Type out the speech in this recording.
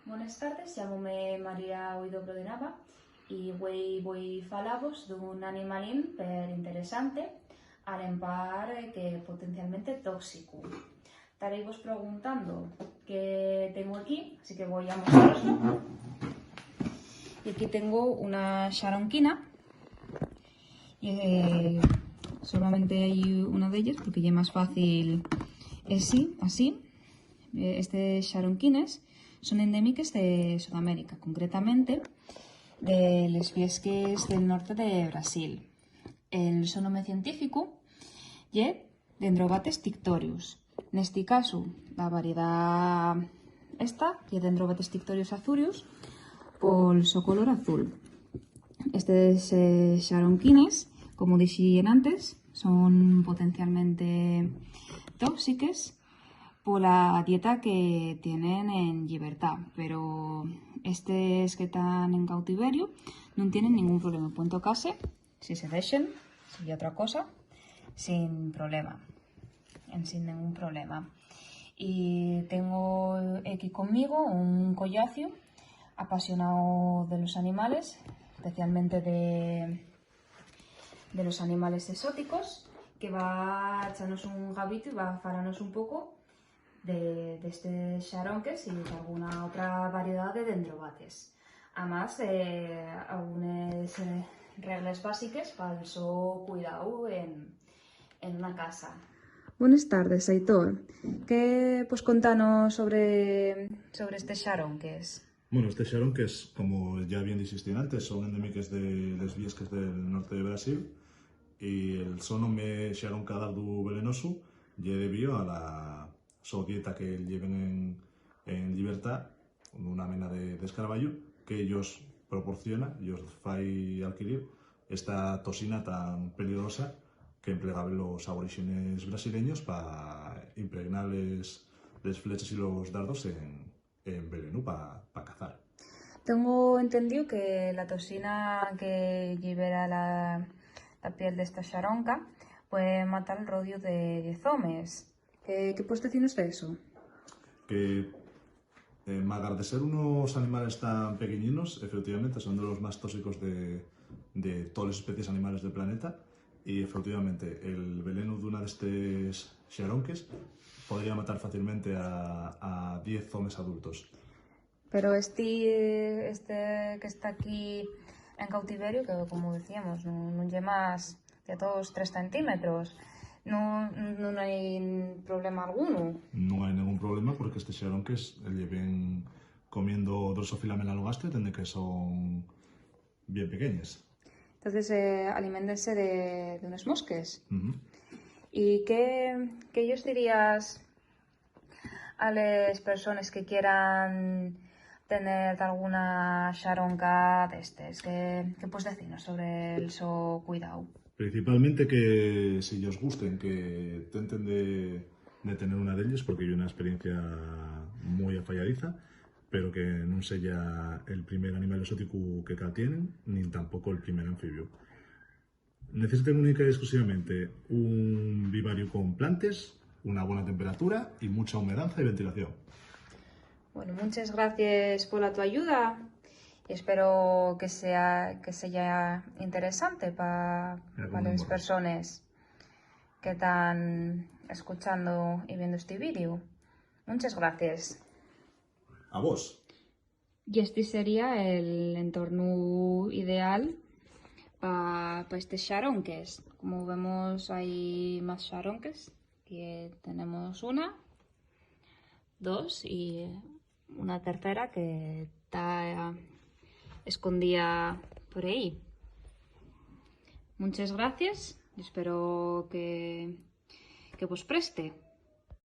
Buenas tardes, llámome María Huidobro de Nava y voy falavos dun animalín per interesante al empar que é potencialmente tóxico. Estaréis vos preguntando qué tengo aquí, así que voy a mostraroslo. Y aquí tengo una xaronquina y solamente hay una de ellas porque ya es más fácil así. Estes xaronquines son endémicas de Sudamérica, concretamente de les fiesques del norte de Brasil. El su nome científico é Dendrobates tictorius. Neste caso, la variedad esta é Dendrobates tictorius azurius pol so color azul. Estes xaronquines, como dixen antes, son potencialmente tóxicas pola dieta que tienen en libertad, pero estes que están en cautiverio non tienen ningún problema. Pueden tocarse, si se deixen, si hay otra cosa, sin problema, sin ningún problema. Y tengo aquí conmigo un collacio apasionado de los animales, especialmente de los animales exóticos, que va a echarnos un gabito y va a falarnos un poco de estos xaronques y de alguna otra variedad de dendrobates. Además, algunas reglas básicas para el su cuidado en una casa. Buenas tardes, Aitor. ¿Qué pues contanos sobre estos xaronques? Bueno, estes xaronques, como ya bien dijiste antes, son endémicas de les viesques del norte de Brasil y el so nome xaronca dardu velenoso lle debido a la so dieta que lleven en libertad, una mena de escaraballo que ellos proporciona, ellos fai adquirir esta toxina tan peligrosa que empleaban los aborígenes brasileños para impregnar les flechas y los dardos en veneno para cazar. Tengo entendido que la toxina que libera la piel de esta xaronca puede matar el rodio de 10 homes. ¿Qué puedes decirnos de eso? Que magar de ser unos animales tan pequeñinos, efectivamente son de los más tóxicos de todas las especies animales del planeta, y efectivamente el veneno de una de estos xaronques podría matar fácilmente a 10 homes adultos. Pero este que está aquí en cautiverio, que como decíamos, no lleva más de 2-3 centímetros, no hay problema alguno. No hay ningún problema porque estos xaronques lleven comiendo Drosophila melanogaster desde que son bien pequeñas. Entonces aliméntense de unos mosques. ¿Y qué ellos dirías a las personas que quieran tener alguna xaronca de estos? ¿Qué puedes decirnos sobre el su cuidado? Principalmente que si ellos gusten, que intenten de tener una de ellas, porque hay una experiencia muy afalladiza, pero que no sea el primer animal exótico que tienen, ni tampoco el primer anfibio. Necesitan única y exclusivamente un vivario con plantas, una buena temperatura y mucha humedad y ventilación. Bueno, muchas gracias por tu ayuda y espero que sea interesante para las personas que están escuchando y viendo este vídeo. Muchas gracias. A vos. Y este sería el entorno ideal para estos xaronques. Como vemos, hay más xaronques. Aquí tenemos una, dos y una tercera que está escondida por ahí. Muchas gracias y espero que vos preste.